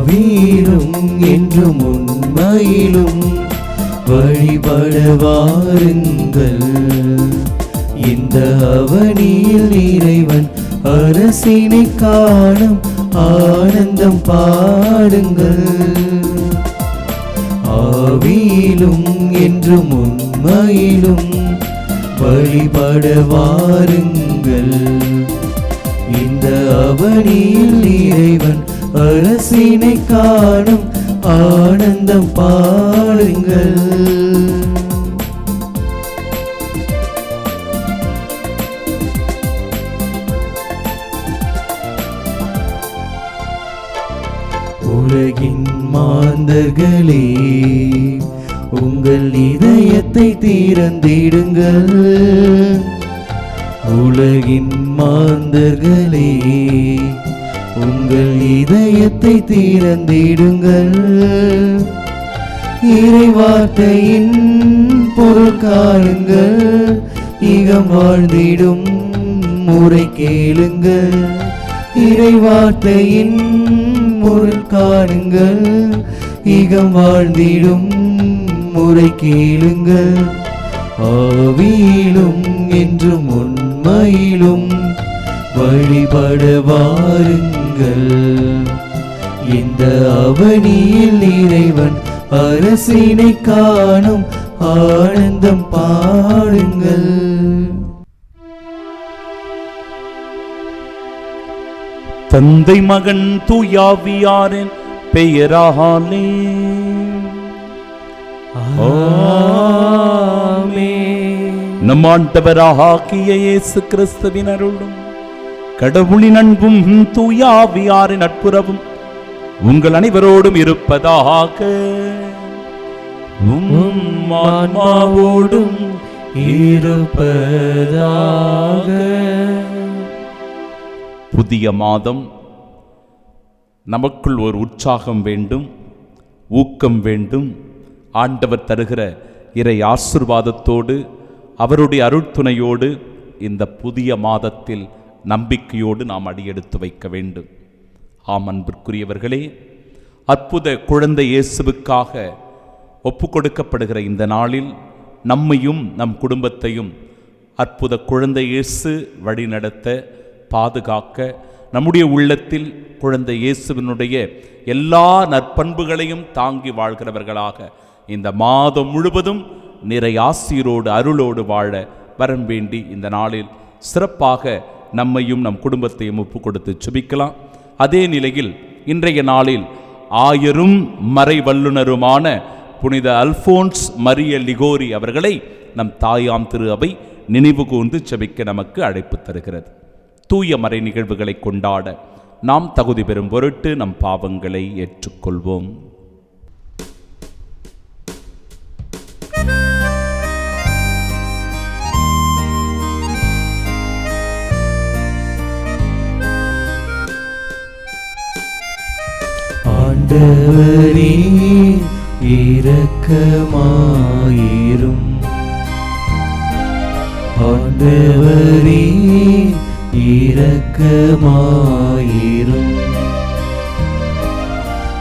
ஆவியிலும் என்றும் உண்மையிலும் வழிபட வாருங்கள். இந்த அவனியில் இறைவன் அரசினை காணும் ஆனந்தம் பாடுங்கள். ஆவியிலும் என்றும் உண்மையிலும் வழிபட வாருங்கள். இந்த அவனியில் இறைவன் அரசினை காணும் ஆனந்தம் பாடுங்கள். உலகின் மாந்தர்களே, உங்கள் இதயத்தை திறந்திடுங்கள். உலகின் மாந்தர்களே, உங்கள் இதயத்தை திறந்திடுங்கள். இறைவார்த்தையின் பொருள் காணுங்கள். இகம் வாழ்ந்திடும் முறை கேளுங்கள். இறைவார்த்தையின் பொருள் காணுங்கள். இகம் வாழ்ந்திடும் முறை கேளுங்கள். ஆவியிலும் என்றும் உண்மையிலும் வழிபட வாருங்கள். இந்த அவனியில் இறைவன் அரசினை காணும் ஆனந்தம் பாடுங்கள். தந்தை மகன் தூயாவியாரின் பெயராலே ஆமென். நம் ஆண்டவராகிய இயேசு கிறிஸ்துவின் அருளும் கடவுளின் அன்பும் தூயாவியாரின் நட்புறவும் உங்கள் அனைவரோடும் இருப்பதாக. ஆன்மாவோடும் இருப்பதாக. புதிய மாதம் நமக்குள் ஒரு உற்சாகம் வேண்டும், ஊக்கம் வேண்டும். ஆண்டவர் தருகிற இறை ஆசீர்வாதத்தோடு அவருடைய அருட்துணையோடு இந்த புதிய மாதத்தில் நம்பிக்கையோடு நாம் அடியெடுத்து வைக்க வேண்டும். ஆம் அன்பிற்குரியவர்களே, அற்புத குழந்தை இயேசுவுக்காக ஒப்பு கொடுக்கப்படுகிற இந்த நாளில் நம்மையும் நம் குடும்பத்தையும் அற்புத குழந்தை இயேசு வழிநடத்த, பாதுகாக்க, நம்முடைய உள்ளத்தில் குழந்தை இயேசுவினுடைய எல்லா நற்பண்புகளையும் தாங்கி வாழ்கிறவர்களாக இந்த மாதம் முழுவதும் நிறை ஆசீரோடு அருளோடு வாழ வரம் வேண்டி இந்த நாளில் சிறப்பாக நம்மையும் நம் குடும்பத்தையும் ஒப்பு கொடுத்து சுபிக்கலாம். அதே நிலையில் இன்றைய நாளில் ஆயரும் மறை வல்லுனருமான புனித அல்போன்ஸ் மரிய லிகோரி அவர்களை நம் தாயாம் திரு அவை நினைவு கூர்ந்து செபிக்க நமக்கு அழைப்பு தருகிறது. தூய மறை நிகழ்வுகளை கொண்டாட நாம் தகுதி பெறும் பொருட்டு நம் பாவங்களை ஏற்றுக்கொள்வோம். ஆண்டவரே இரக்கமாயிரும். ஆண்டவரே இரக்கமாயிரும்.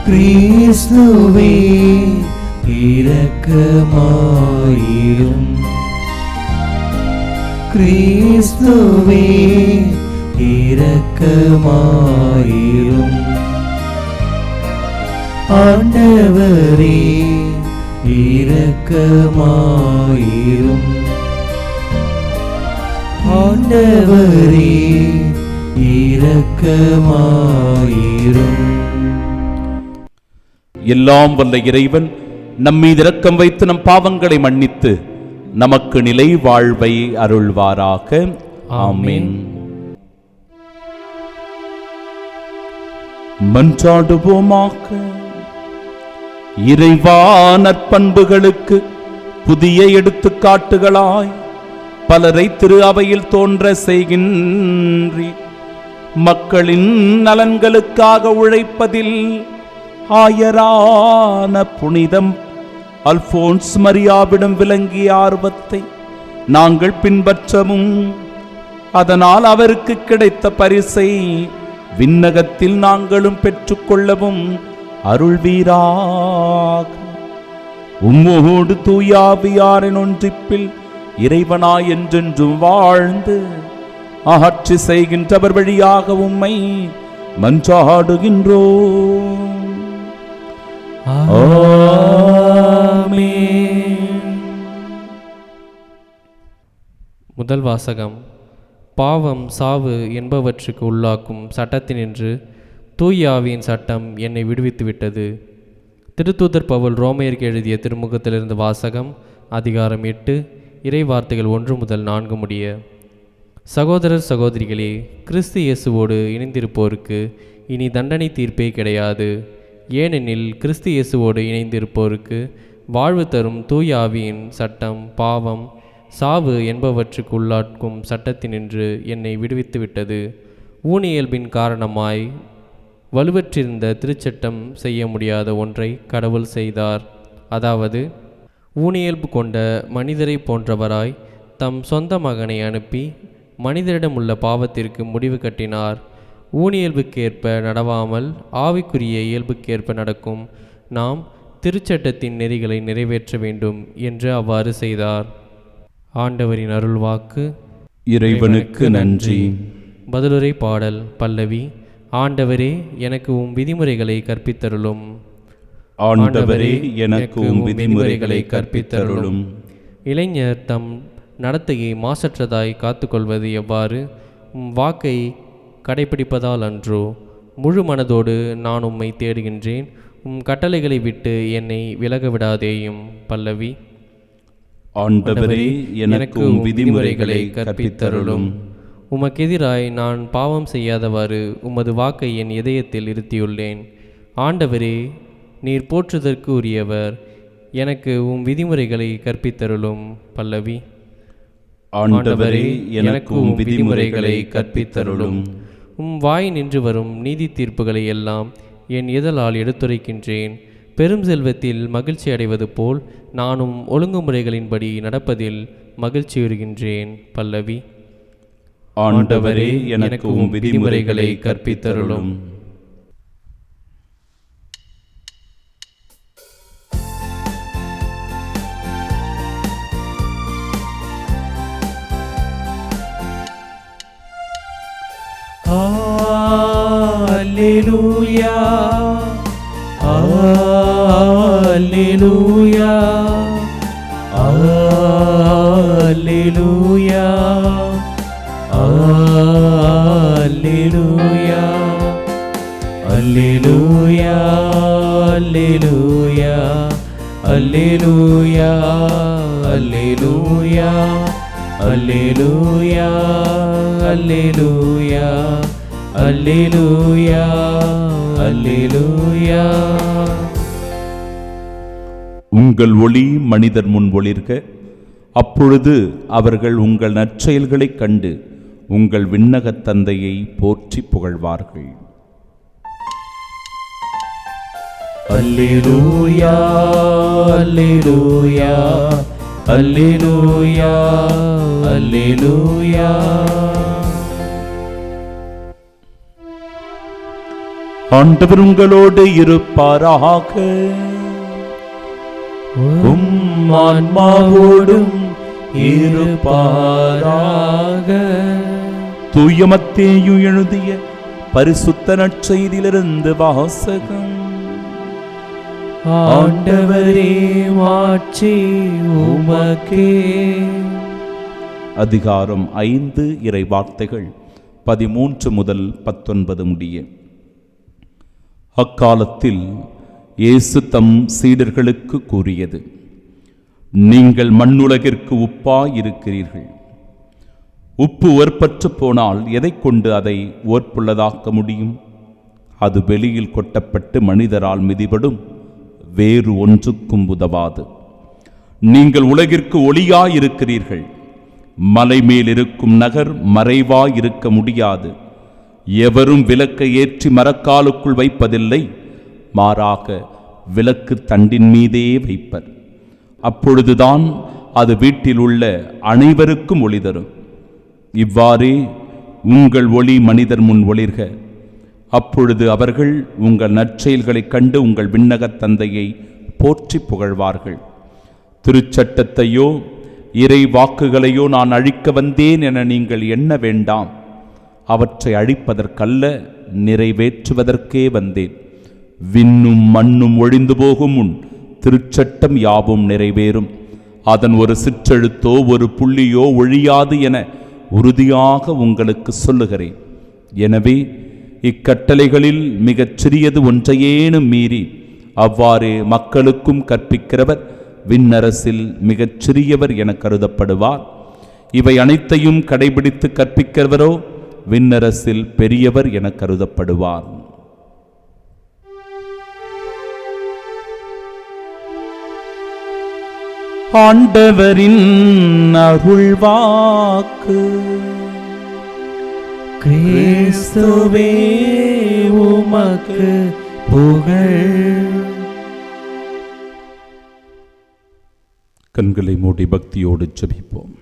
கிறிஸ்துவே இரக்கமாயிரும். கிறிஸ்துவே இரக்கமாயிரும். ஆண்டவரே இரக்கமாயிரும். ஆண்டவரே இரக்கமாயிரும். எல்லாம் வல்ல இறைவன் நம்மீது இரக்கம் வைத்து நம் பாவங்களை மன்னித்து நமக்கு நிலை வாழ்வை அருள்வாராக. ஆமென். மன்றாடுவோமாக. இறைவா, நற்பண்புகளுக்கு புதிய எடுத்துக்காட்டுகளாய் பலரை திரு அவையில் தோன்ற செய்கின்றி மக்களின் நலன்களுக்காக உழைப்பதில் ஆயரான புனிதம் அல்போன்ஸ் மரியாவிடம் விளங்கிய ஆர்வத்தை நாங்கள் பின்பற்றவும், அதனால் அவருக்கு கிடைத்த பரிசை விண்ணகத்தில் நாங்களும் பெற்றுக்கொள்ளவும் அருள்வீராக. உம்மோடு தூயாவியாரின் ஒன்றிப்பில் இறைவனாய் என்றென்றும் வாழ்ந்து ஆட்சி செய்கின்றவர் வழியாக உம்மை மன்றாடுகின்றோம். ஆமென். முதல் வாசகம். பாவம் சாவு என்பவற்றுக்கு உள்ளாக்கும் சட்டத்தினின்று தூய ஆவியின் சட்டம் என்னை விடுவித்துவிட்டது. திருத்தூதர் பவுல் ரோமையருக்கு எழுதிய திருமுகத்திலிருந்து வாசகம். அதிகாரம் 8, இறை வார்த்தைகள் 1 முதல் 4 முடிய. சகோதரர் சகோதரிகளே, கிறிஸ்து இயேசுவோடு இணைந்திருப்போருக்கு இனி தண்டனை தீர்ப்பே கிடையாது. ஏனெனில் கிறிஸ்து இயேசுவோடு இணைந்திருப்போருக்கு வாழ்வு தரும் தூய ஆவியின் சட்டம் பாவம் சாவு என்பவற்றுக்கு உள்ளாக்கும் சட்டத்தினின்று என்னை விடுவித்துவிட்டது. ஊனியல்பின் காரணமாய் வலுவற்றிருந்த திருச்சட்டம் செய்ய முடியாத ஒன்றை கடவுள் செய்தார். அதாவது, ஊனியல்பு கொண்ட மனிதரை போன்றவராய் தம் சொந்த மகனை அனுப்பி மனிதரிடமுள்ள பாவத்திற்கு முடிவு கட்டினார். ஊனியல்புக்கேற்ப நடவாமல் ஆவிக்குரிய இயல்புக்கேற்ப நடக்கும் நாம் திருச்சட்டத்தின் நெறிகளை நிறைவேற்ற வேண்டும் என்று அவ்வாறு செய்தார். ஆண்டவரின் அருள்வாக்கு. இறைவனுக்கு நன்றி. பதிலுரை பாடல் பல்லவி. ஆண்டவரே, எனக்கு உம் விதிமுறைகளை கற்பித்தருளும். ஆண்டவரே, எனக்கு உம் விதிமுறைகளை கற்பித்தருளும். இளைஞர் தம் நடத்தையை மாசற்றதாய் காத்துக்கொள்வது எவ்வாறு? உம் வாக்கை கடைப்பிடிப்பதால் அன்றோ? முழு மனதோடு நான் உம்மை தேடுகின்றேன். உம் கட்டளைகளை விட்டு என்னை விலக விடாதேயும். பல்லவி. ஆண்டவரே, எனக்கு உம் விதிமுறைகளை கற்பித்தருளும். உமக்கெதிராய் நான் பாவம் செய்யாதவாறு உமது வாக்கை என் இதயத்தில் இருத்தியுள்ளேன். ஆண்டவரே, நீர் போற்றுதற்கு உரியவர். எனக்கு உம் விதிமுறைகளை கற்பித்தருளும். பல்லவி. ஆண்டவரே, எனக்கு உம் விதிமுறைகளை கற்பித்தருளும். உம் வாய் நின்று வரும் நீதி தீர்ப்புகளை எல்லாம் என் இதழால் எடுத்துரைக்கின்றேன். பெரும் செல்வத்தில் மகிழ்ச்சி அடைவது போல் நானும் ஒழுங்குமுறைகளின்படி நடப்பதில் மகிழ்ச்சியுறுகின்றேன். பல்லவி. ஆண்டவரே, எனக்கு உம் விதிமுறைகளை கற்பித்தருளும். அல்லேலூயா, அல்லேலூயா, அல்லேலூயா, அல்லேலூயா, அல்லேலூயா, அல்லேலூயா, அல்லேலூயா, அல்லேலூயா, அல்லேலூயா, அல்லேலூயா, அல்லேலூயா, அல்லேலூயா. உங்கள் ஒளி மனிதர் முன் ஒளிர்க, அப்பொழுது அவர்கள் உங்கள் நற்செயல்களைக் கண்டு உங்கள் விண்ணகத் தந்தையை போற்றி புகழ்வார்கள். அல்லேலூயா, அல்லேலூயா, அல்லேலூயா, அல்லேலூயா. ஆண்டவர் உங்களோடு இருப்பாராக. உம் ஆன்மாவோடும் இருப்பாராக. தூய மத்தேயு எழுதிய பரிசுத்த நற்செய்தியிலிருந்து வாசகம். ஆண்டவரே, மாட்சி உமக்கே. அதிகாரம் 5, இறை வார்த்தைகள் 13 முதல் 19 முடிய. அக்காலத்தில் இயேசு தம் சீடர்களுக்கு கூறியது: நீங்கள் மண்ணுலகிற்கு உப்பாயிருக்கிறீர்கள். உப்பு உவர்ப்பற்று போனால் எதை கொண்டு அதை உவர்ப்புள்ளதாக்க முடியும்? அது வெளியில் கொட்டப்பட்டு மனிதரால் மிதிபடும், வேறு ஒன்றுக்கும் உதவாது. நீங்கள் உலகிற்கு ஒளியாயிருக்கிறீர்கள். மலை மேல் இருக்கும் நகர் மறைவாயிருக்க முடியாது. எவரும் விளக்கை ஏற்றி மரக்காலுக்குள் வைப்பதில்லை, மாறாக விளக்கு தண்டின் மீதே வைப்பர். அப்பொழுதுதான் அது வீட்டில் உள்ள அனைவருக்கும் ஒளி தரும். இவ்வாறே உங்கள் ஒளி மனிதர் முன் ஒளிர்க. அப்பொழுது அவர்கள் உங்கள் நற்செயல்களைக் கண்டு உங்கள் விண்ணகத் தந்தையை போற்றி புகழ்வார்கள். திருச்சட்டத்தையோ இறை வாக்குகளையோ நான் அழிக்க வந்தேன் என நீங்கள் எண்ண வேண்டாம். அவற்றை அழிப்பதற்கல்ல, நிறைவேற்றுவதற்கே வந்தேன். விண்ணும் மண்ணும் ஒழிந்து போகும் முன் திருச்சட்டம் யாவும் நிறைவேறும். அதன் ஒரு சிற்றெழுத்தோ ஒரு புள்ளியோ ஒழியாது என உறுதியாக உங்களுக்கு சொல்லுகிறேன். எனவே இக்கட்டளைகளில் மிகச் சிறியது ஒன்றையேனும் மீறி அவ்வாறே மக்களுக்கும் கற்பிக்கிறவர் விண்ணரசில் மிகச் சிறியவர் என கருதப்படுவார். இவை அனைத்தையும் கடைபிடித்து கற்பிக்கிறவரோ விண்ணரசில் பெரியவர் என கருதப்படுவார். ஆண்டவரின் அருள்வாக்கு. கிறிஸ்துவே உமக்கு புகழ். கண்களை மூடி பக்தியோடு ஜெபிப்போம்.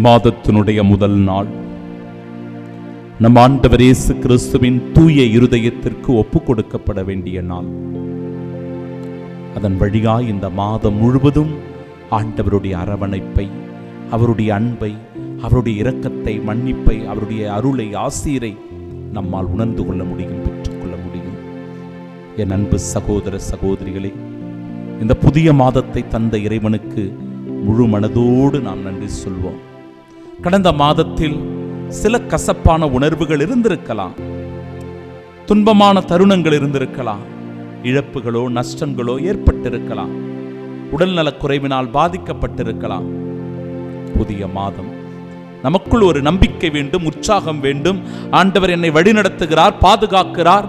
மாதத்தினுடைய முதல் நாள் நம் ஆண்டவர் இயேசு கிறிஸ்துவின் தூய இருதயத்திற்கு ஒப்புக் கொடுக்கப்பட வேண்டிய நாள். அதன் வழியாய் இந்த மாதம் முழுவதும் ஆண்டவருடைய அரவணைப்பை, அவருடைய அன்பை, அவருடைய இரக்கத்தை, மன்னிப்பை, அவருடைய அருளை, ஆசீரை நம்மால் உணர்ந்து கொள்ள முடியும், பெற்றுக்கொள்ள முடியும். என் அன்பு சகோதர சகோதரிகளே, இந்த புதிய மாதத்தை தந்த இறைவனுக்கு முழு மனதோடு நாம் நன்றி சொல்வோம். கடந்த மாதத்தில் சில கசப்பான உணர்வுகள் இருந்திருக்கலாம், துன்பமான தருணங்கள் இருந்திருக்கலாம், இழப்புகளோ நஷ்டங்களோ ஏற்பட்டிருக்கலாம், உடல்நலக் குறைவினால் பாதிக்கப்பட்டிருக்கலாம். புதிய மாதம் நமக்குள் ஒரு நம்பிக்கை வேண்டும், உற்சாகம் வேண்டும். ஆண்டவர் என்னை வழிநடத்துகிறார், பாதுகாக்கிறார்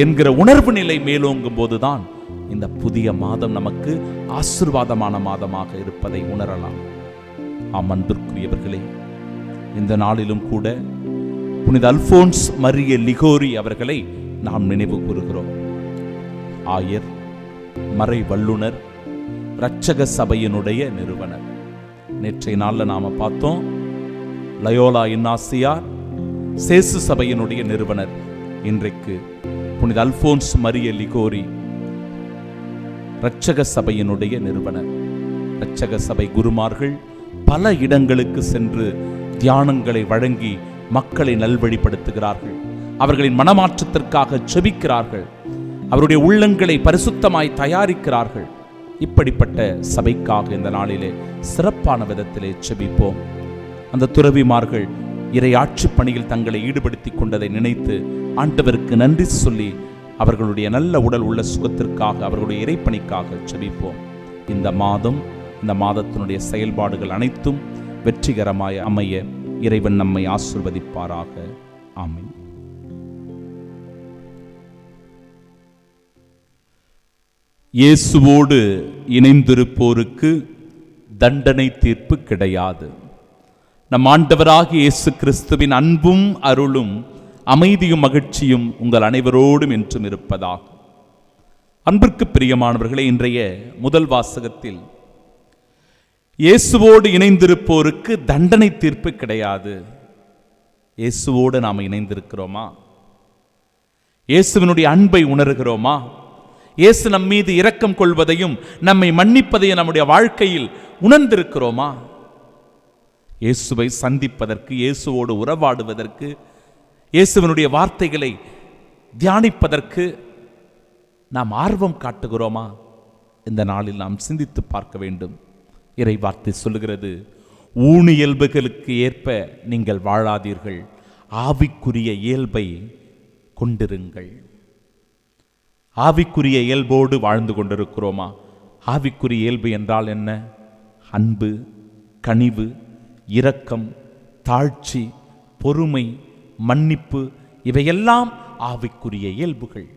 என்கிற உணர்வு நிலை மேலோங்கும் போதுதான் இந்த புதிய மாதம் நமக்கு ஆசீர்வாதமான மாதமாக இருப்பதை உணரலாம். ஆம் அன்பிற்குரியவர்களே, இந்த நாளிலும் கூட புனித அல்போன்ஸ் மரிய லிகோரி அவர்களை நாம் நினைவு கூறுகிறோம். ஆயர், மறை வல்லுனர், இரட்சக சபையினுடைய நிறுவனர். நேற்றைய நாளில் நாம பார்த்தோம், லயோலா இன்னாசியார் சேசு சபையினுடைய நிறுவனர். இன்றைக்கு புனித அல்போன்ஸ் மரிய லிகோரி இரட்சக சபையினுடைய நிறுவனர். இரட்சக சபை குருமார்கள் பல இடங்களுக்கு சென்று தியானங்களை வழங்கி மக்களை நல்வழிப்படுத்துகிறார்கள். அவர்களின் மனமாற்றத்திற்காக செபிக்கிறார்கள். அவருடைய உள்ளங்களை பரிசுத்தமாய் தயாரிக்கிறார்கள். இப்படிப்பட்ட சபைக்காக இந்த நாளிலே சிறப்பான விதத்திலே செபிப்போம். அந்த துறவிமார்கள் இறை ஆட்சி பணியில் தங்களை ஈடுபடுத்திக் கொண்டதை நினைத்து ஆண்டவருக்கு நன்றி சொல்லி அவர்களுடைய நல்ல உடல் உள்ள சுகத்திற்காக, அவர்களுடைய இறைப்பணிக்காக செபிப்போம். இந்த மாதம், இந்த மாதத்தினுடைய செயல்பாடுகள் அனைத்தும் வெற்றிகரமாய் அமைய இறைவன் நம்மை ஆசீர்வதிப்பாராக. ஆமென். இயேசுவோடு இணைந்திருப்போருக்கு தண்டனை தீர்ப்பு கிடையாது. நம் ஆண்டவராகிய இயேசு கிறிஸ்துவின் அன்பும் அருளும் அமைதியும் மகிழ்ச்சியும் உங்கள் அனைவரோடும் என்றும் இருப்பதாக. அன்பிற்கு பிரியமானவர்களே, இன்றைய முதல் வாசகத்தில் இயேசுவோடு இணைந்திருப்போருக்கு தண்டனை தீர்ப்பு கிடையாது. இயேசுவோடு நாம் இணைந்திருக்கிறோமா? இயேசுவினுடைய அன்பை உணர்கிறோமா? இயேசு நம் மீது இரக்கம் கொள்வதையும் நம்மை மன்னிப்பதையும் நம்முடைய வாழ்க்கையில் உணர்ந்திருக்கிறோமா? இயேசுவை சந்திப்பதற்கு, இயேசுவோடு உறவாடுவதற்கு, இயேசுவினுடைய வார்த்தைகளை தியானிப்பதற்கு நாம் ஆர்வம் காட்டுகிறோமா? இந்த நாளில் நாம் சிந்தித்து பார்க்க வேண்டும். இறை வார்த்தை சொல்லுகிறது, ஊனியல்புகளுக்கு ஏற்ப நீங்கள் வாழாதீர்கள், ஆவிக்குரிய இயல்பை கொண்டிருங்கள். ஆவிக்குரிய இயல்போடு வாழ்ந்து கொண்டிருக்கிறோமா? ஆவிக்குரிய இயல்பு என்றால் என்ன? அன்பு, கனிவு, இரக்கம், தாழ்ச்சி, பொறுமை, மன்னிப்பு, இவையெல்லாம் ஆவிக்குரிய இயல்புகள்.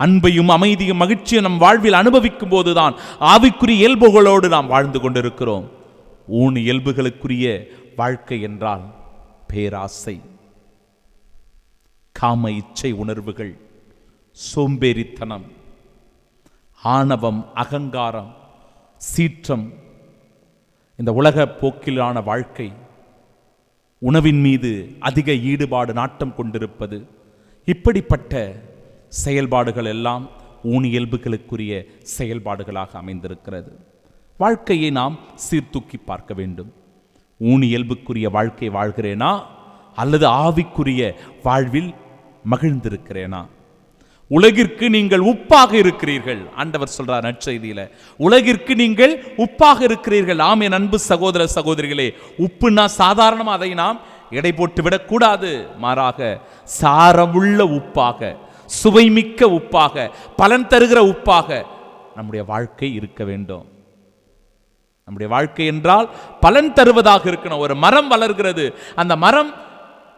அன்பையும் அமைதியும் மகிழ்ச்சியும் நம் வாழ்வில் அனுபவிக்கும் போதுதான் ஆவிக்குரிய இயல்புகளோடு நாம் வாழ்ந்து கொண்டிருக்கிறோம். ஊன் இயல்புகளுக்குரிய வாழ்க்கை என்றால் பேராசை, காம இச்சை உணர்வுகள், சோம்பேறித்தனம், ஆணவம், அகங்காரம், சீற்றம், இந்த உலக போக்கிலான வாழ்க்கை, உணவின் மீது அதிக ஈடுபாடு, நாட்டம் கொண்டிருப்பது, இப்படிப்பட்ட செயல்பாடுகள் எல்லாம் ஊனியல்புகளுக்குரிய செயல்பாடுகளாக அமைந்திருக்கிறது. வாழ்க்கையை நாம் சீர்தூக்கி பார்க்க வேண்டும். ஊனியல்புக்குரிய வாழ்க்கை வாழ்கிறேனா அல்லது ஆவிக்குரிய வாழ்வில் மகிழ்ந்திருக்கிறேனா? உலகிற்கு நீங்கள் உப்பாக இருக்கிறீர்கள். ஆண்டவர் சொல்றார் நற்செய்தியில, உலகிற்கு நீங்கள் உப்பாக இருக்கிறீர்கள். ஆம் என் அன்பு சகோதர சகோதரிகளே, உப்புன்னா சாதாரணமா அதை நாம் எடை போட்டு விடக்கூடாது. மாறாக சாரமுள்ள உப்பாக, சுவைமிக்க உப்பாக, பலன் தருகிற உப்பாக நம்முடைய வாழ்க்கை இருக்க வேண்டும். நம்முடைய வாழ்க்கை என்றால் பலன் தருவதாக இருக்கணும். ஒரு மரம் வளர்கிறது, அந்த மரம்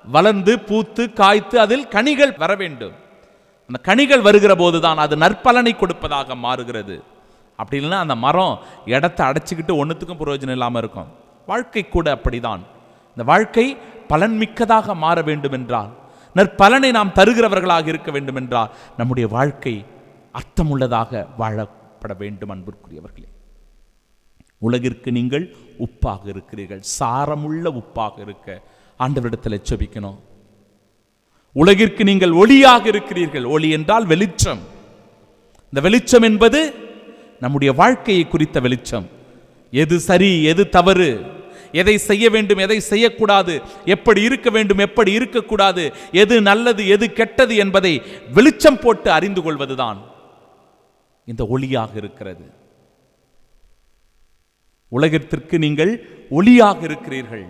வளர்ந்து பூத்து காய்த்து அதில் கனிகள் வர வேண்டும். அந்த கனிகள் வருகிற போதுதான் அது நற்பலனை கொடுப்பதாக மாறுகிறது. அப்படி இல்லைன்னா அந்த மரம் இடத்தை அடைச்சிக்கிட்டு ஒன்றுத்துக்கும் பிரயோஜனம் இல்லாமல் இருக்கும். வாழ்க்கை கூட அப்படிதான். இந்த வாழ்க்கை பலன் மிக்கதாக மாற வேண்டும் என்றால், நற்பலனை நாம் தருகிறவர்களாக இருக்க வேண்டும் என்றால், நம்முடைய வாழ்க்கை அர்த்தமுள்ளதாக வாழப்பட வேண்டும். அன்பிற்குரியவர்களே, உலகிற்கு நீங்கள் உப்பாக இருக்கிறீர்கள். சாரமுள்ள உப்பாக இருக்க ஆண்டவரிடத்தில் செபிக்கணும். உலகிற்கு நீங்கள் ஒளியாக இருக்கிறீர்கள். ஒளி என்றால் வெளிச்சம். இந்த வெளிச்சம் என்பது நம்முடைய வாழ்க்கையை குறித்த வெளிச்சம். எது சரி, எது தவறு, எதை செய்ய வேண்டும், எதை செய்யக்கூடாது, எப்படி இருக்க வேண்டும், எப்படி இருக்கக்கூடாது, எது நல்லது, எது கெட்டது என்பதை வெளிச்சம் போட்டு அறிந்து கொள்வதுதான் இந்த ஒளியாக இருக்கிறது. உலகத்திற்கு நீங்கள் ஒளியாக இருக்கிறீர்கள்.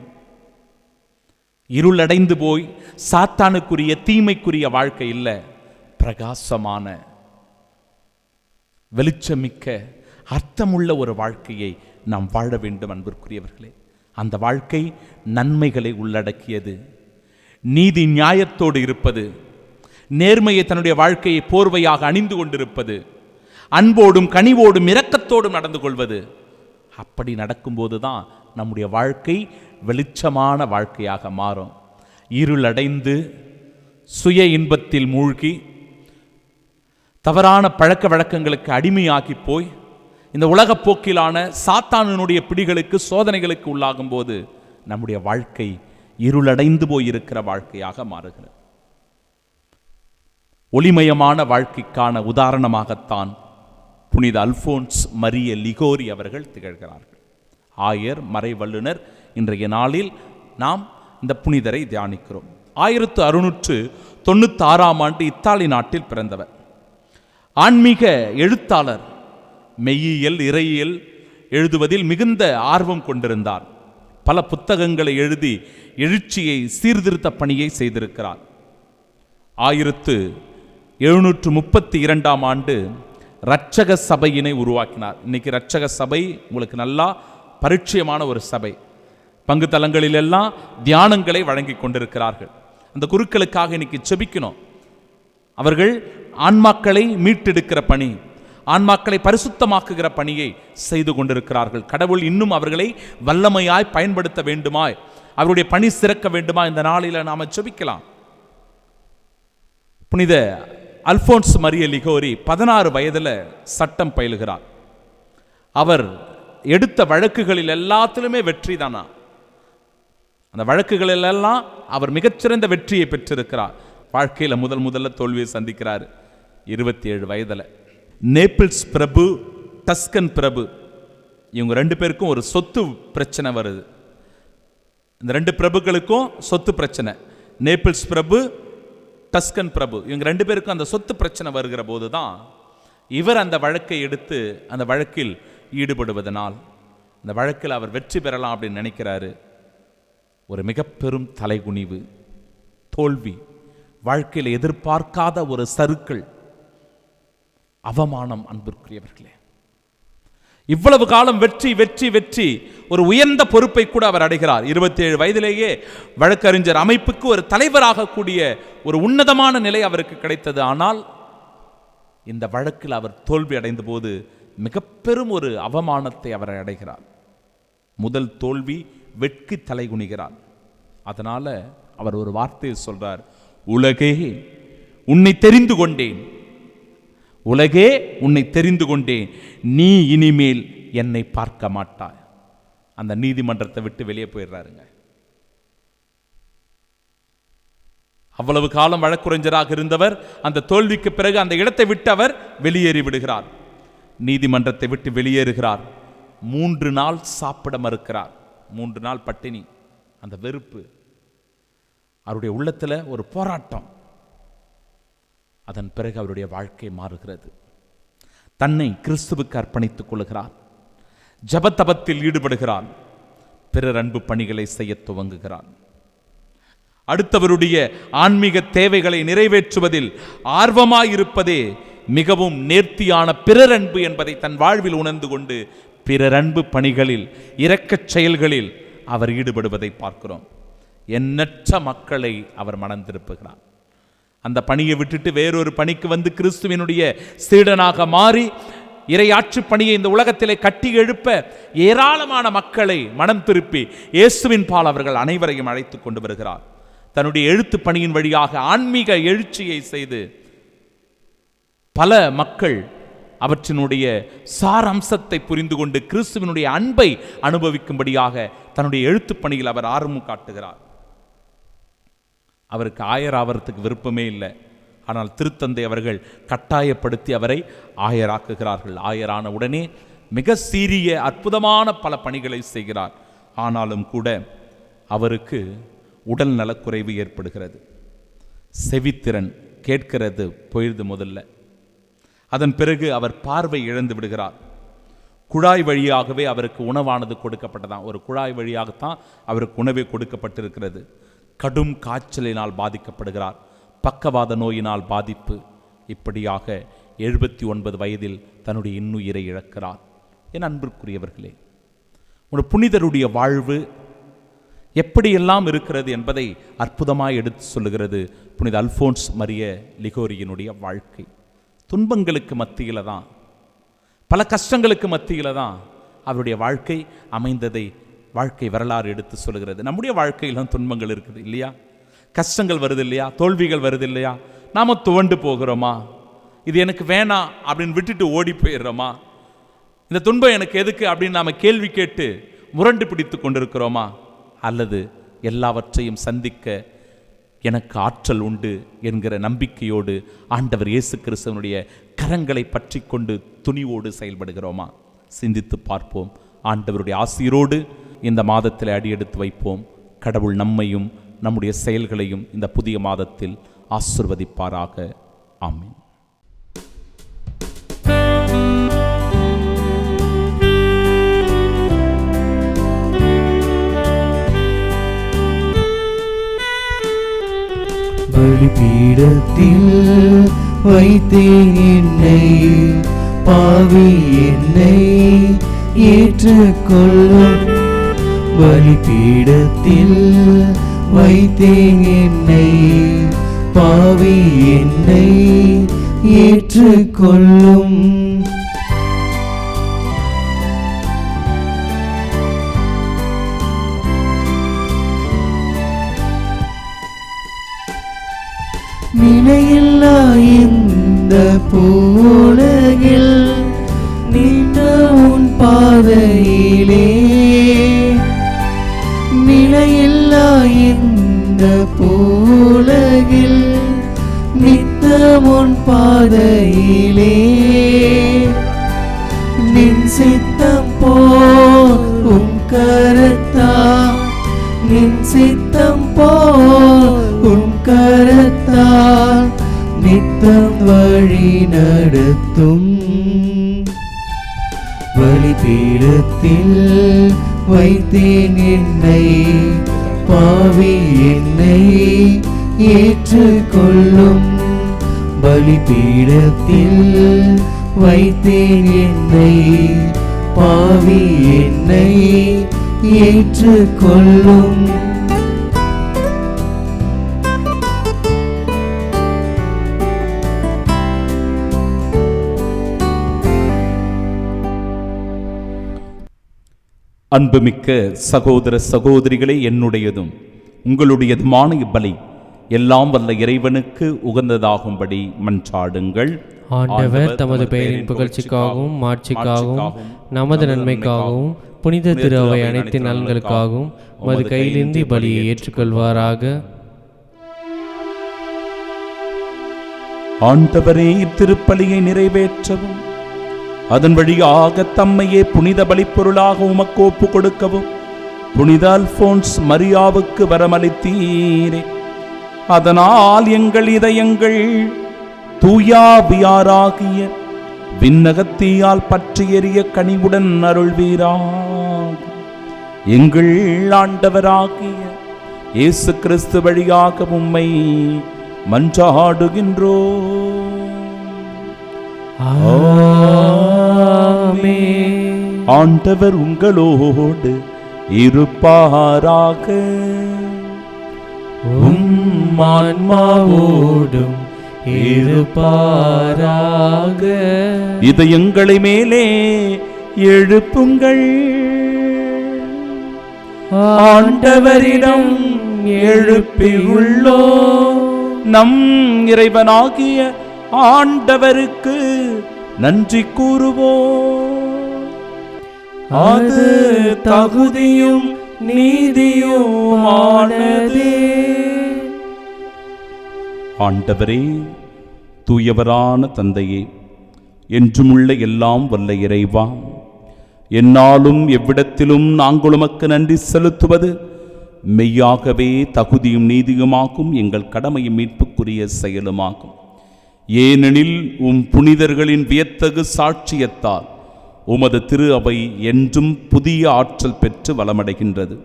இருளடைந்து போய் சாத்தானுக்குரிய தீமைக்குரிய வாழ்க்கை இல்லை, பிரகாசமான வெளிச்சமிக்க அர்த்தமுள்ள ஒரு வாழ்க்கையை நாம் வாழ வேண்டும். அன்பிற்குரியவர்களே, அந்த வாழ்க்கை நன்மைகளை உள்ளடக்கியது. நீதி நியாயத்தோடு இருப்பது, நேர்மையை தன்னுடைய வாழ்க்கையை போர்வையாக அணிந்து கொண்டிருப்பது, அன்போடும் கனிவோடும் இரக்கத்தோடும் நடந்து கொள்வது. அப்படி நடக்கும்போதுதான் நம்முடைய வாழ்க்கை வெளிச்சமான வாழ்க்கையாக மாறும். இருளடைந்து சுய இன்பத்தில் மூழ்கி தவறான பழக்க வழக்கங்களுக்கு அடிமையாகி போய் இந்த உலகப் போக்கிலான சாத்தானுடைய பிடிகளுக்கு, சோதனைகளுக்கு உள்ளாகும் போது நம்முடைய வாழ்க்கை இருளடைந்து போயிருக்கிற வாழ்க்கையாக மாறுகிறது. ஒளிமயமான வாழ்க்கைக்கான உதாரணமாகத்தான் புனித அல்போன்ஸ் மரிய லிகோரி அவர்கள் திகழ்கிறார்கள். ஆயர், மறை வல்லுனர். இன்றைய நாளில் நாம் இந்த புனிதரை தியானிக்கிறோம். 1696ஆம் ஆண்டு இத்தாலி நாட்டில் பிறந்தவர். ஆன்மீக எழுத்தாளர். மெய்யியல், இறையியல் எழுதுவதில் மிகுந்த ஆர்வம் கொண்டிருந்தார். பல புத்தகங்களை எழுதி எழுச்சியை, சீர்திருத்த பணியை செய்திருக்கிறார். 1732ஆம் ஆண்டு இரட்சக சபையினை உருவாக்கினார். இன்னைக்கு இரட்சக சபை உங்களுக்கு நல்லா பரிச்சயமான ஒரு சபை. பங்கு தலங்களிலெல்லாம் தியானங்களை வழங்கி கொண்டிருக்கிறார்கள். அந்த குருக்களுக்காக இன்னைக்கு செபிக்கணும். அவர்கள் ஆன்மாக்களை மீட்டெடுக்கிற பணி, ஆன்மாக்களை பரிசுத்தமாக்குகிற பணியை செய்து கொண்டிருக்கிறார்கள். கடவுள் இன்னும் அவர்களை வல்லமையாய் பயன்படுத்த வேண்டுமாய், அவருடைய பணி சிறக்க வேண்டுமா, இந்த நாளில் நாம செபிக்கலாம். புனித அல்போன்ஸ் மரிய லிகோரி 16 வயதில் சட்டம் பயிலுகிறார். அவர் எடுத்த வழக்குகளில் எல்லாத்திலுமே வெற்றி தானா. அந்த வழக்குகளிலெல்லாம் அவர் மிகச்சிறந்த வெற்றியை பெற்றிருக்கிறார். வாழ்க்கையில் முதல்ல தோல்வியை சந்திக்கிறார் 27 வயதில். நேபிள்ஸ் பிரபு, டஸ்கன் பிரபு, இவங்க 2 பேருக்கும் ஒரு சொத்து பிரச்சனை வருது. இந்த 2 பிரபுக்களுக்கும் சொத்து பிரச்சனை. நேபிள்ஸ் பிரபு, டஸ்கன் பிரபு, இவங்க 2 பேருக்கும் அந்த சொத்து பிரச்சனை வருகிற போது தான் இவர் அந்த வழக்கை எடுத்து அந்த வழக்கில் ஈடுபடுவதனால் அந்த வழக்கில் அவர் வெற்றி பெறலாம் அப்படின்னு நினைக்கிறாரு. ஒரு மிக பெரும் தலைகுனிவு, தோல்வி, வாழ்க்கையில் எதிர்பார்க்காத ஒரு சறுக்கள், அவமானம். அன்பிற்குரியவர்களே, இவ்வளவு காலம் வெற்றி வெற்றி வெற்றி, ஒரு உயர்ந்த பொறுப்பை கூட அவர் அடைகிறார். 27 வயதிலேயே வழக்கறிஞர் அமைப்புக்கு ஒரு தலைவராக கூடிய ஒரு உன்னதமான நிலை அவருக்கு கிடைத்தது. ஆனால் இந்த வழக்கில் அவர் தோல்வி அடைந்த போது மிக பெரும் ஒரு அவமானத்தை அவர் அடைகிறார். முதல் தோல்வி, வெட்கி தலைகுனிகிறார். அதனால அவர் ஒரு வார்த்தையை சொல்றார், உலகே உன்னை தெரிந்து கொண்டேன், உலகே உன்னை தெரிந்து கொண்டேன், நீ இனிமேல் என்னை பார்க்க மாட்டாய். அந்த நீதிமன்றத்தை விட்டு வெளியே போயிடுறாருங்க. அவ்வளவு காலம் வழக்குரைஞராக இருந்தவர் அந்த தோல்விக்கு பிறகு அந்த இடத்தை விட்டு அவர் வெளியேறி விடுகிறார். நீதிமன்றத்தை விட்டு வெளியேறுகிறார். 3 நாள் சாப்பிட மறுக்கிறார். 3 நாள் பட்டினி. அந்த வெறுப்பு அவருடைய உள்ளத்தில் ஒரு போராட்டம். அதன் பிறகு அவருடைய வாழ்க்கை மாறுகிறது. தன்னை கிறிஸ்துவுக்கு அர்ப்பணித்துக் கொள்கிறார். ஜபத்தபத்தில் ஈடுபடுகிறார். பிறர் அன்பு பணிகளை செய்ய துவங்குகிறார். அடுத்தவருடைய ஆன்மீக தேவைகளை நிறைவேற்றுவதில் ஆர்வமாயிருப்பதே மிகவும் நேர்த்தியான பிறர் அன்பு என்பதை தன் வாழ்வில் உணர்ந்து கொண்டு பிறர் அன்பு பணிகளில், இரக்கச் செயல்களில் அவர் ஈடுபடுவதை பார்க்கிறோம். எண்ணற்ற மக்களை அவர் மனம் திருப்புகிறார். அந்த பணியை விட்டுட்டு வேறொரு பணிக்கு வந்து கிறிஸ்துவினுடைய சீடனாக மாறி இறையாட்சி பணியை இந்த உலகத்திலே கட்டி எழுப்ப ஏராளமான மக்களை மனம் திருப்பி இயேசுவின் பால் அவர்கள் அனைவரையும் அழைத்து கொண்டு வருகிறார். தன்னுடைய எழுத்து பணியின் வழியாக ஆன்மீக எழுச்சியை செய்து பல மக்கள் அவற்றினுடைய சாரம்சத்தை புரிந்து கொண்டு கிறிஸ்துவினுடைய அன்பை அனுபவிக்கும்படியாக தன்னுடைய எழுத்து பணியில் அவர் ஆர்வம் காட்டுகிறார். அவருக்கு ஆயராவதுக்கு விருப்பமே இல்லை. ஆனால் திருத்தந்தை அவர்கள் கட்டாயப்படுத்தி அவரை ஆயராக்குகிறார்கள். ஆயரான உடனே மிக சீரிய அற்புதமான பல பணிகளை செய்கிறார். ஆனாலும் கூட அவருக்கு உடல் நலக்குறைவு ஏற்படுகிறது. செவித்திறன், கேட்கிறது போயிடுது முதல்ல. அதன் பிறகு அவர் பார்வை இழந்து விடுகிறார். குழாய் வழியாகவே அவருக்கு உணவானது கொடுக்கப்பட்டதான். ஒரு குழாய் வழியாகத்தான் அவருக்கு உணவே கொடுக்கப்பட்டிருக்கிறது. கடும் காய்ச்சலினால் பாதிக்கப்படுகிறார். பக்கவாத நோயினால் பாதிப்பு. இப்படியாக 79 வயதில் தன்னுடைய இன்னுயிரை இழக்கிறார். என் அன்பிற்குரியவர்களே, ஒரு புனிதருடைய வாழ்வு எப்படியெல்லாம் இருக்கிறது என்பதை அற்புதமாய் எடுத்து சொல்லுகிறது புனித அல்போன்ஸ் மரிய லிகோரியினுடைய வாழ்க்கை. துன்பங்களுக்கு மத்தியில் தான், பல கஷ்டங்களுக்கு மத்தியில் தான் அவருடைய வாழ்க்கை அமைந்ததை வாழ்க்கை வரலாறு எடுத்து சொல்லுகிறது. நம்முடைய வாழ்க்கையிலும் துன்பங்கள் இருக்குது இல்லையா? கஷ்டங்கள் வருது இல்லையா? தோல்விகள் வருது இல்லையா? நாம் துவண்டு போகிறோமா? இது எனக்கு வேணாம் அப்படின்னு விட்டுட்டு ஓடி போயிடுறோமா? இந்த துன்பம் எனக்கு எதுக்கு அப்படின்னு நாம் கேள்வி கேட்டு முரண்டு பிடித்து கொண்டிருக்கிறோமா? அல்லது எல்லாவற்றையும் சந்திக்க எனக்கு ஆற்றல் உண்டு என்கிற நம்பிக்கையோடு ஆண்டவர் இயேசு கிறிஸ்துவனுடைய கரங்களை பற்றி கொண்டு துணிவோடு செயல்படுகிறோமா? சிந்தித்து பார்ப்போம். ஆண்டவருடைய ஆசீரோடு இந்த மாதத்தில் அடியெடுத்து வைப்போம். கடவுள் நம்மையும் நம்முடைய செயல்களையும் இந்த புதிய மாதத்தில் ஆசிர்வதிப்பாராக. ஆமென். பலிபீடத்தில் வைத்தேன் என்னை, பாவி என்னை ஏற்றுக்கொள்ளும். பலிபீடத்தில் வைத்தேன் என்னை, பாவி என்னை ஏற்றுக்கொள்ளும். நிலையில்லா இந்த பூவுலகில் நின்ற உன் பாதையிலே, நிலையில்லா இந்த பூவுலகில் நித்தம் உன் பாதையிலே, நின் சித்தம் போல் உன் கரத்தா, நின் சித்தம் போல் உன் கரத்தால் நித்தம் வழி நடத்தும். பலிபீடத்தில் வைத்தேன் என்னை, பாவி என்னை ஏற்றுக்கொள்ளும். பலிபீடத்தில் வைத்தேன் என்னை, பாவி என்னை ஏற்றுக்கொள்ளும். அன்புமிக்க சகோதர சகோதரிகளே, என்னுடையதும் உங்களுடையதுமான இப்பலி எல்லாம் வல்ல இறைவனுக்கு உகந்ததாகும்படி மன்றாடுங்கள். ஆண்டவர் தமது பெயரின் புகழ்ச்சிக்காகவும் மாட்சிக்காகவும் நமது நன்மைக்காகவும் புனித திரு அவை அனைத்து நலன்களுக்காகவும் மது கையிலிருந்து பலியை ஏற்றுக்கொள்வாராக. ஆண்டவரே, இத்திருப்பலியை நிறைவேற்றவும் அதன் வழியாக தம்மையே புனித பலிப்பொருளாக உமக்கு ஒப்பு கொடுக்கவும் புனித அல்போன்ஸ் மரியாவுக்கு வரமளித்தீரே. அதனால் எங்கள் இதயங்கள் தூயாவியாராகிய விண்ணகத்தீயால் பற்றி எறிய கனிவுடன் அருள்வீராக. எங்கள் ஆண்டவராகிய இயேசு கிறிஸ்து வழியாக உம்மை மன்றாடுகின்றோம். ஆமென். ஆண்டவர் உங்களோடு இருப்பாராக. உம் ஆன்மாவோடும் இருப்பாராக. இதயங்களை மேலே எழுப்புங்கள், ஆண்டவரிடம் எழுப்பியுள்ளோம். நம் இறைவனாகிய ஆண்டவருக்கு நன்றி கூறுவோம். அது தகுதியும் நீதியுமானதே. ஆண்டவரே, தூயவரான தந்தையே, என்றுமுள்ள எல்லாம் வல்ல இறைவா, என்னாலும் எவ்விடத்திலும் நாங்கள் உமக்கு நன்றி செலுத்துவது மெய்யாகவே தகுதியும் நீதியுமாகும், எங்கள் கடமையும் மீட்புக்குரிய செயலுமாகும். ஏனெனில் உம் புனிதர்களின் வியத்தகு சாட்சியத்தால் உமது திரு அவை என்றும் புதிய ஆற்றல் பெற்று வளமடைகின்றது.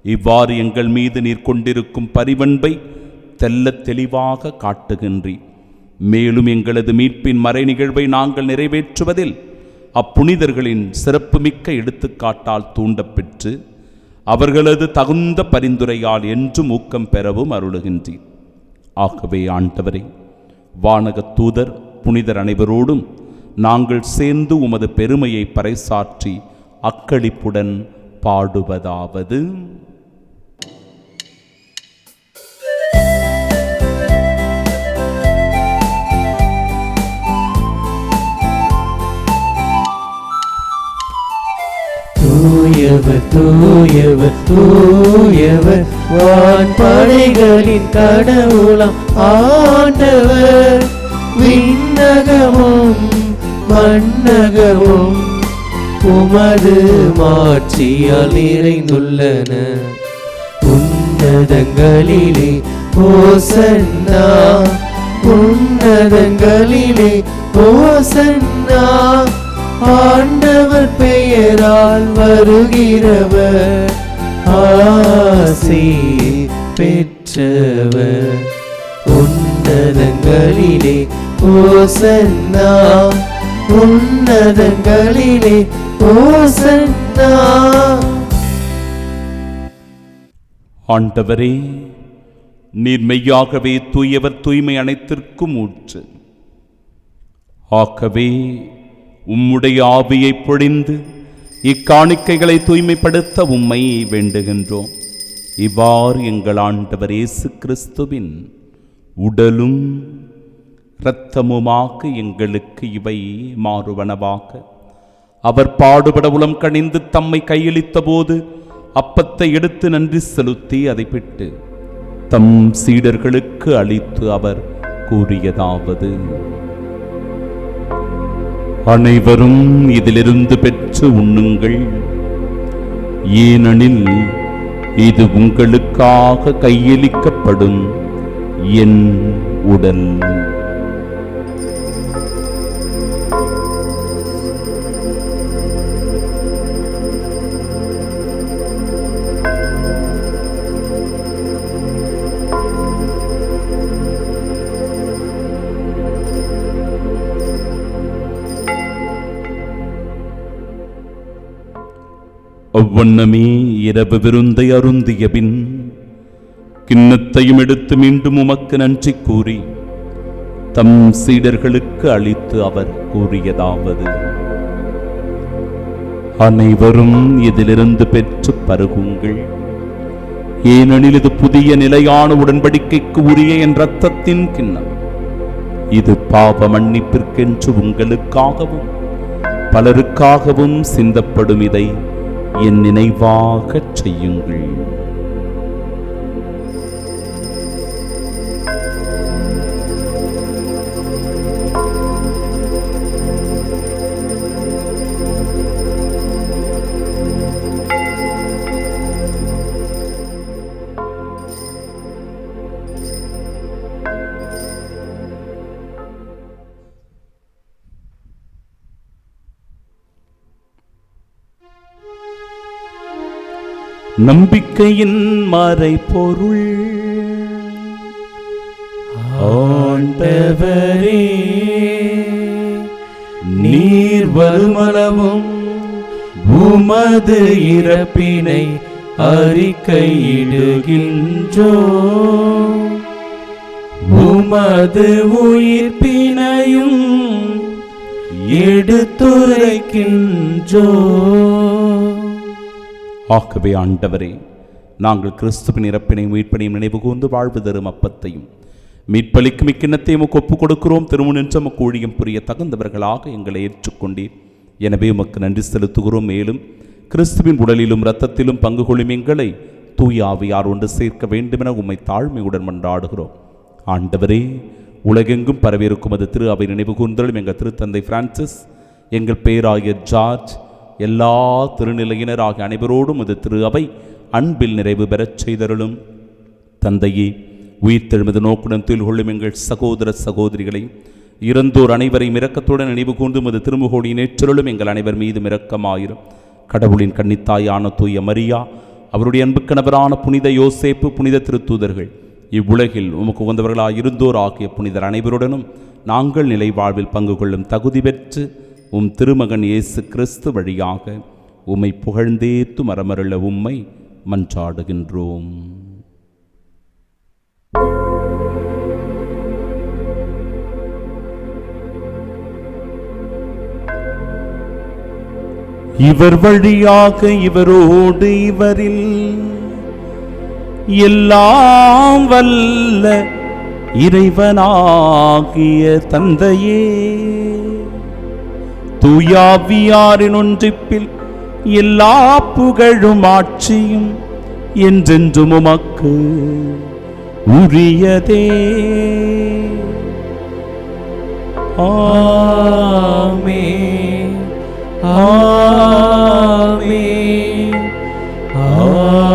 இவ்வாறு எங்கள் மீது நீர் கொண்டிருக்கும் பரிவன்பை தெள்ளத் தெளிவாக காட்டுகின்றீர். மேலும் எங்களது மீட்பின் மறை நிகழ்வை நாங்கள் நிறைவேற்றுவதில் அப்புனிதர்களின் சிறப்புமிக்க எடுத்துக்காட்டால் தூண்டப்பெற்று அவர்களது தகுந்த பரிந்துரையால் என்றும் ஊக்கம் பெறவும் அருளுகின்றீர். ஆகவே ஆண்டவரே, வானகத் தூதர் புனிதர் அனைவரோடும் நாங்கள் சேர்ந்து உமது பெருமையை பறைசாற்றி அக்களிப்புடன் பாடுவதாவது: தூயவர் தூயவர் தூயவர், வான்படைகளின் கடவுளாம் ஆண்டவர். விண்ணகமும் மண்ணகமும் உமது மாட்சியால் நிறைந்துள்ளன. உன்னதங்களிலே ஓசன்னா, உன்னதங்களிலே ஓசன்னா. ஆண்டவர் பெயரால் வருகிறவர் ஆசி பெற்றவர். உன்னதங்களிலே ஓசன்னா, உன்னதங்களிலே ஓசன்னா. ஆண்டவரே, நீர் மெய்யாகவே தூயவர், தூய்மை அனைத்திற்கும் ஊற்று. ஆகவே உம்முடைய ஆவியை பொழிந்து இக்காணிக்கைகளை தூய்மைப்படுத்த உம்மை வேண்டுகின்றோம். இவ்வாறு எங்கள் ஆண்டவர் இயேசு கிறிஸ்துவின் உடலும் இரத்தமுமாக எங்களுக்கு இவை மாறுவனவாக. அவர் பாடுபட உளம் கனிந்து தம்மை கையளித்த போது அப்பத்தை எடுத்து நன்றி செலுத்தி அதை பிட்டு தம் சீடர்களுக்கு அளித்து அவர் கூறியதாவது: அனைவரும் இதிலிருந்து பெற்று உண்ணுங்கள், ஏனெனில் இது உங்களுக்காக கையளிக்கப்படும் என் உடல். அவ்வண்ணமே இரவு விருந்தை அருந்திய பின் கிண்ணத்தையும் எடுத்து மீண்டும் உமக்கு நன்றி கூறி தம் சீடர்களுக்கு அளித்து அவர் கூறியதாவது: அனைவரும் இதிலிருந்து பெற்று பருகுங்கள், ஏனெனில் இது புதிய நிலையான உடன்படிக்கைக்கு உரிய என் இரத்தத்தின் கிண்ணம். இது பாவ மன்னிப்பிற்கென்று உங்களுக்காகவும் பலருக்காகவும் சிந்தப்படும். இதை என் நினைவாகச் செய்யுங்கள். நம்பிக்கையின் மறைபொருள். ஆண்டவரே, நீர் வருமளவும் உமது இறப்பினை அறிக்கையிடுகின்றோம், உமது உயிர்ப்பினையும் எடுத்துரைக்கின்றோம். ஆகவே ஆண்டவரே, நாங்கள் கிறிஸ்துவின் இறப்பினையும் உயிர்ப்பினையும் நினைவு கூர்ந்து வாழ்வு தரும் அப்பத்தையும் மீட்பளிக்கும் இக்கிண்ணத்தையும் ஒப்புக் கொடுக்கிறோம். திருமுனின்று உமக்கு ஊழியம் புரிய தகுந்தவர்களாக எங்களை ஏற்றுக்கொண்டீர். எனவே உமக்கு நன்றி செலுத்துகிறோம். மேலும் கிறிஸ்துவின் உடலிலும் இரத்தத்திலும் பங்கு கொள்ளும் எங்களை தூய ஆவியார் ஒன்று சேர்க்க வேண்டுமென உம்மை தாழ்மையுடன் மன்றாடுகிறோம். ஆண்டவரே, உலகெங்கும் பரவியிருக்கும் அது திரு அவை நினைவு கூர்ந்தலும் எங்கள் திருத்தந்தை பிரான்சிஸ், எங்கள் பேராகிய ஜார்ஜ், எல்லா திருநிலையினர் ஆகிய அனைவரோடும் அது திரு அவை அன்பில் நிறைவு பெறச் செய்தருளும். தந்தையே, உயிர்த்தெழுமது நோக்குடன் துயில் கொள்ளும் எங்கள் சகோதர சகோதரிகளையும் இறந்தோர் அனைவரையும் இரக்கத்துடன் நினைவு கூர்ந்து உமது திருமுகோடி நேற்றருளும். எங்கள் அனைவர் மீதும் இரக்கமாயிரும். கடவுளின் கன்னித்தாயான தூய மரியா, அவருடைய அன்பு கணவரான புனித யோசேப்பு, புனித திருத்தூதர்கள், இவ்வுலகில் உமக்கு உகந்தவர்களாக இருந்தோர் ஆகிய புனிதர் அனைவருடனும் நாங்கள் நிலை வாழ்வில் பங்கு கொள்ளும் தகுதி பெற்று உம் திருமகன் இயேசு கிறிஸ்து வழியாக உம்மை புகழ்ந்தேத்து மரமருள உம்மை மன்றாடுகின்றோம். இவர் வழியாக இவரோடு இவரில் எல்லாம் வல்ல இறைவனாகிய தந்தையே, தூயாவியாரின் ஒன்றிப்பில் எல்லா புகழும் ஆட்சியும் என்றென்றும் உமக்கு உரியதே. ஆமென், ஆமென், ஆமென்.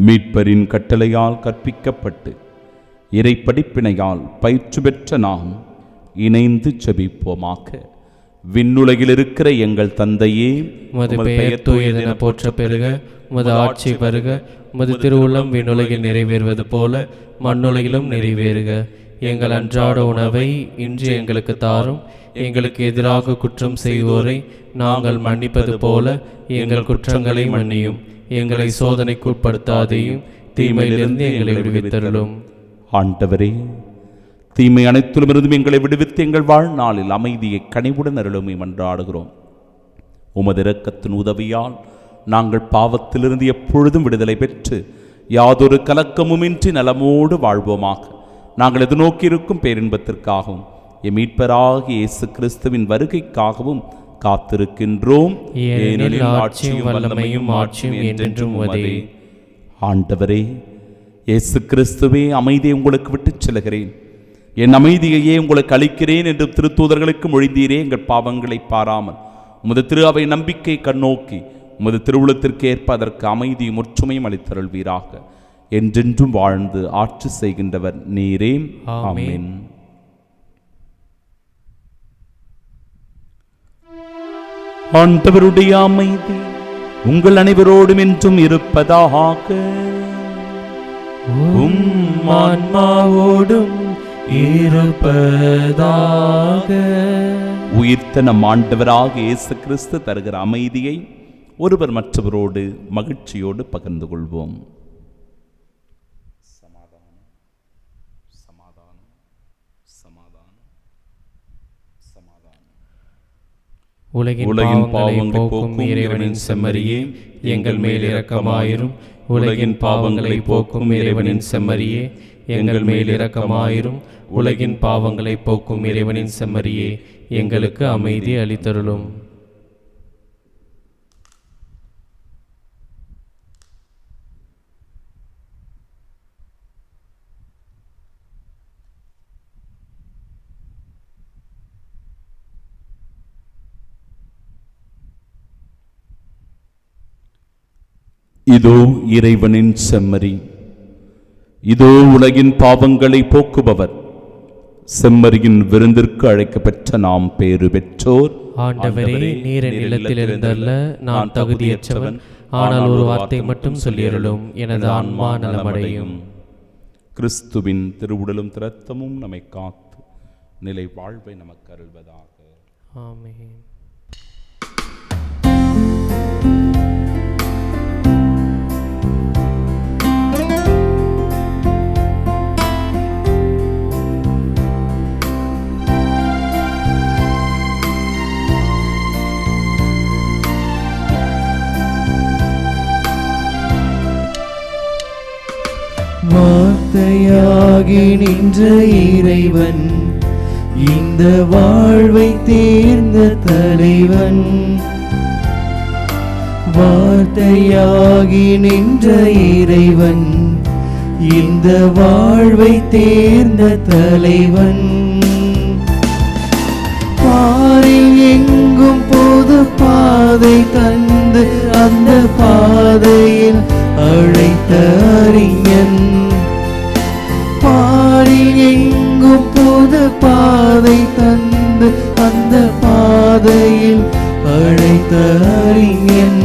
மீட்பரின் கட்டளையால் கற்பிக்கப்பட்டு இறை படிப்பினையால் பயிற்சி பெற்ற நாம் இணைந்து செபிப்போமாக. விண்ணுலகில் இருக்கிற எங்கள் தந்தையே, உமது பெயர் தூயதென போற்ற பெறுக, உமது ஆட்சி வருக, உமது திருவுள்ளம் விண்ணுலகில் நிறைவேறுவது போல மண்ணுலகிலும் நிறைவேறுக. எங்கள் அன்றாட உணவை இன்று எங்களுக்கு தாரும். எங்களுக்கு எதிராக குற்றம் செய்வோரை நாங்கள் மன்னிப்பது போல எங்கள் குற்றங்களை மன்னியும். எங்களை சோதனைக்கு உட்படுத்தாதையும் தீமையிலிருந்து எங்களை விடுவித்தருளும். ஆண்டவரே, தீமை அனைத்திலுமிருந்தும் எங்களை விடுவித்து எங்கள் வாழ்நாளில் அமைதியை கனிவுடன் அருளுமை மன்றாடுகிறோம். உமது இரக்கத்தின் உதவியால் நாங்கள் பாவத்திலிருந்து எப்பொழுதும் விடுதலை பெற்று யாதொரு கலக்கமுமின்றி நலமோடு வாழ்வோமாக. நாங்கள் எதிர்நோக்கியிருக்கும் பேரின்பத்திற்காகவும் எம் மீட்பராகிய இயேசு கிறிஸ்துவின் வருகைக்காகவும் காத்திருக்கின்றோம். ஏனெனில் ஆட்சியும் வல்லமையும் மாட்சியும் என்றென்றும் உமதே. ஆண்டவரே, இயேசு கிறிஸ்துவே, அமைதியை உங்களுக்கு விட்டுச் செல்கிறேன், என் அமைதியையே உங்களுக்கு அளிக்கிறேன் என்று திருத்தூதர்களுக்கு மொழிந்தீரே. எங்கள் பாவங்களை பாராமல் உமது திரு அவை நம்பிக்கை கண்ணோக்கி உமது திருவுளத்திற்கு ஏற்ப அதற்கு அமைதியும் ஒற்றுமையும் அளித்தருள்வீராக. என்றென்றும் வாழ்ந்து ஆட்சி செய்கின்றவர் நீரே. ஆமென். ஆண்டவருடைய அமைதி உங்கள் அனைவரோடும் என்றும் இருப்பதாக. ஆன்மாவோடும் இருப்பதாக. உயிர்த்த நம் ஆண்டவராக இயேசு கிறிஸ்து தருகிற அமைதியை ஒருவர் மற்றவரோடு மகிழ்ச்சியோடு பகிர்ந்து கொள்வோம். சமாதானம், சமாதானம், சமாதானம், சமாதானம். உலகின் பாவங்களை போக்கும் இறைவனின் செம்மறியே, எங்கள் மேல் இரக்கமாயிரும். உலகின் பாவங்களை போக்கும் இறைவனின் செம்மறியே, எங்கள் மேல் இரக்கமாயிரும். உலகின் பாவங்களை போக்கும் இறைவனின் செம்மறியே, எங்களுக்கு அமைதி அளித்தருளும். இதோ இறைவனின் செம்மறி, இதோ உலகின் பாவங்களை போக்குபவர். செம்மறியின் விருந்திற்கு அழைக்கப்பெற்ற நாம் பேறு பெற்றோர். ஆண்டவரே, நீர் நிலத்தில் இருந்தல்ல, நான் தகுதியற்றவன். ஆனால் ஒரு வார்த்தை மட்டும் சொல்லியருளும், எனது ஆன்மா நலமடையும். கிறிஸ்துவின் திருவுடலும் இரத்தமும் நம்மை காத்து நிலை வாழ்வை நமக்கு அருள்வதாக. ஆமென். வார்த்தையாகி நின்ற இறைவன், இந்த வாழ்வை தேர்ந்த தலைவன். வார்த்தையாகி நின்ற இறைவன், இந்த வாழ்வை தேர்ந்த தலைவன். பாரில் எங்கும் பொது பாதை தந்து அந்த பாதையில் அழைத்த அறிஞன். பாரில் எங்கும் பொது பாதை தந்து அந்த பாதையில் அழைத்த அறிஞன்.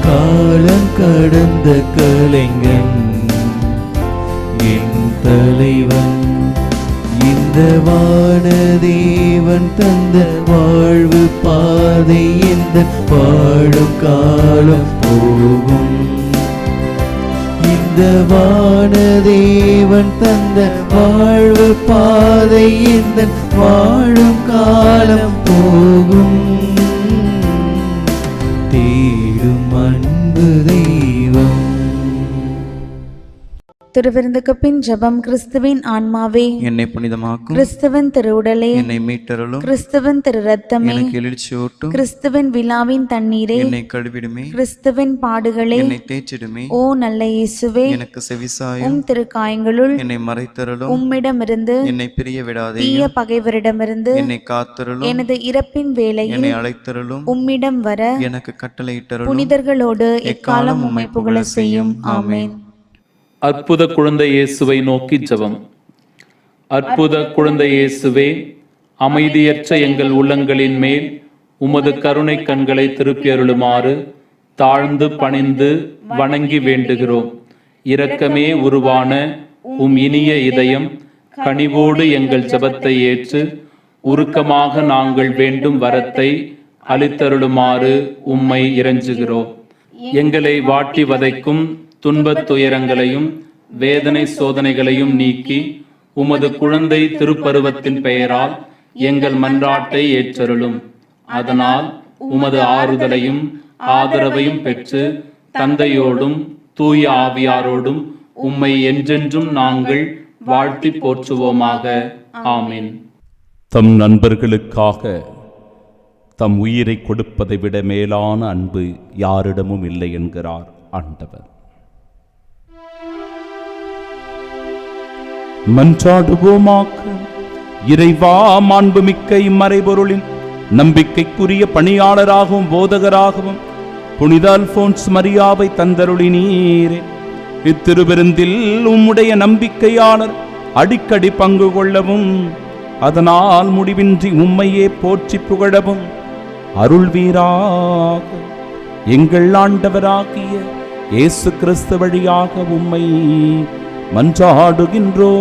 காலம் கடந்த கலைஞன் என் தலைவன். இந்த வானதேவன் தந்த வாழ்வு பாதை எந்த வாழும் காலம் போகும். இந்த வானதேவன் தந்த வாழ்வு பாதை எந்த வாழும் காலம் போகும். தேடும் அன்பு தெய்வம். திருவிருந்துக்கு பின் ஜெபம். கிறிஸ்துவின் ஆன்மாவே என்னை புனிதமாக்கும். கிறிஸ்துவின் திருவுடலே என்னை மீட்டருளும். கிறிஸ்துவின் திரு ரத்தமே எனக்கு எழுச்சியூட்டும். கிறிஸ்துவின் விழாவின் தண்ணீரே என்னை கழுவிடுமே. கிறிஸ்துவின் பாடுகளே என்னை தேய்ச்சிடுமே. ஓ நல்ல இயேசுவே, எனக்கு செவிசாயும். உம் திருக்காயங்களுள் என்னை மறைத்தருளும். உம்மிடமிருந்து என்னை பிரிய விடாதே. தீய பகைவரிடமிருந்து என்னை காத்தருளும். எனது இறப்பின் வேளையில் என்னை அழைத்தருளும். உம்மிடம் வர எனக்கு கட்டளையிட்டருளும். புனிதர்களோடு எக்காலம் உம்மை புகழ செய்யும். ஆமென். அற்புத குழந்தை இயேசுவை நோக்கி ஜெபம். அற்புத குழந்தை இயேசுவே, அமைதியற்ற எங்கள் உள்ளங்களின் மேல் உமது கருணை கண்களை திருப்பி அருளுமாறு தாழ்ந்து பணிந்து வணங்கி வேண்டுகிறோம். இரக்கமே உருவான உம் இனிய இதயம் கனிவோடு எங்கள் ஜெபத்தை ஏற்று உருக்கமாக நாங்கள் வேண்டும் வரத்தை அளித்தருளுமாறு உம்மை இறைஞ்சுகிறோம். எங்களை வாட்டி வதைக்கும் துன்பத் துயரங்களையும் வேதனை சோதனைகளையும் நீக்கி உமது குழந்தை திருப்பருவத்தின் பெயரால் எங்கள் மன்றாட்டை ஏற்றருளும். அதனால் உமது ஆறுதலையும் ஆதரவையும் பெற்று தந்தையோடும் தூய ஆவியாரோடும் உம்மை என்றென்றும் நாங்கள் வாழ்த்தி போற்றுவோமாக. ஆமீன். தம் நண்பர்களுக்காக தம் உயிரை கொடுப்பதை விட மேலான அன்பு யாரிடமும் இல்லை என்கிறார் ஆண்டவர். மன்றாடுவோமாக. இறைவா, மாண்புமிக்க இம்மறைபொருளின் நம்பிக்கைக்குரிய பணியாளராகவும் போதகராகவும் புனித அல்போன்ஸ் மரியாவை தந்தருளினீரே. இத்திருவிருந்தில் உம்முடைய நம்பிக்கையாளர் அடிக்கடி பங்கு கொள்ளவும் அதனால் முடிவின்றி உம்மையே போற்றி புகழவும் அருள்வீராக. எங்கள் ஆண்டவராகிய இயேசு கிறிஸ்து வழியாக உம்மை மன்றாடுகின்றோ.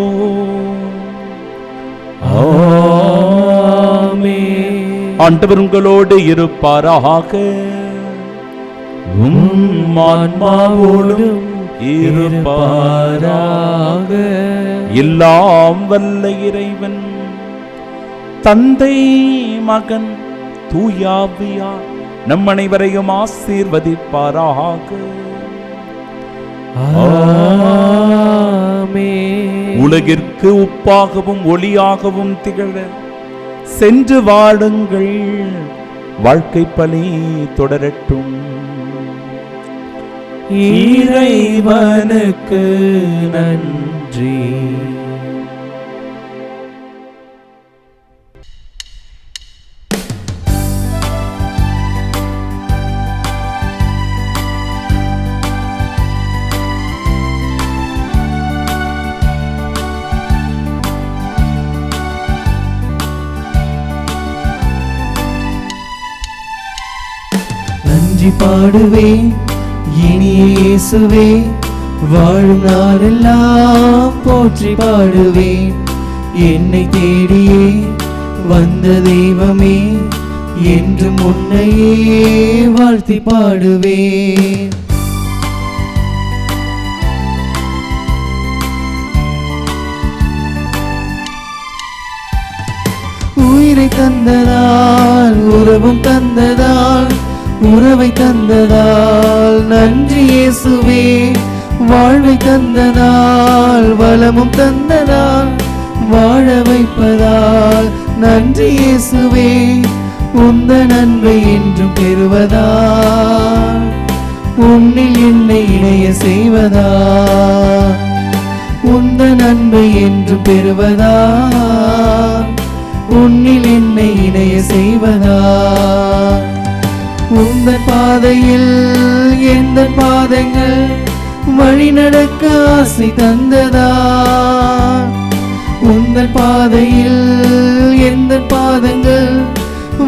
ஆண்டவர் உங்களோடு இருப்பாராக. உம் ஆன்மாவோடும் இருப்பாராக. எல்லாம் வல்ல இறைவன் தந்தை, மகன், தூயாவியார் நம் அனைவரையும் ஆசீர்வதிப்பாராக. உலகிற்கு உப்பாகவும் ஒளியாகவும் திகழ சென்று வாடுங்கள். வாழ்க்கை பலி தொடரட்டும். இறைவனுக்கு நன்றி. நன்றி பாடுவேன் இனிய இயேசுவே, வாழும் நாளெல்லாம் போற்றி பாடுவேன். என்னை தேடியே வந்த தெய்வமே, என்றும் உன்னையே வாழ்த்தி பாடுவேன். உயிரை தந்ததால் உறவும் தந்ததால் உறவை தந்ததால் நன்றி இயேசுவே, வாழ்வை தந்ததால் வளமும் தந்ததால் வாழ வைப்பதால் நன்றி இயேசுவே, உந்தன் அன்பை என்றும் பெறுவதால் உன்னில் என்னை இணைய செய்வதால் உந்தன் அன்பை என்றும் பெறுவதால் உன்னில் என்னை இணைய செய்வதால் உந்தன் பாதையில் எந்த பாதங்கள் வழி நடக்க ஆசை தந்ததா, உந்தன் பாதையில் எந்த பாதங்கள்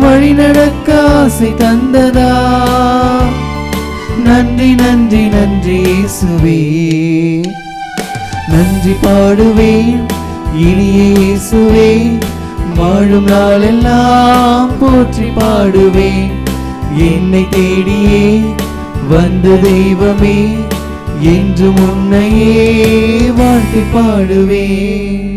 வழி நடக்க ஆசை தந்ததா. நன்றி நன்றி நன்றி இயேசுவே, நன்றி பாடுவேன் இனிய இயேசுவே, வாழும் நாளெல்லாம் போற்றி பாடுவேன். என்னை தேடியே வந்த தெய்வமே, என்றும் உன்னையே வாழ்த்தி பாடுவேன்.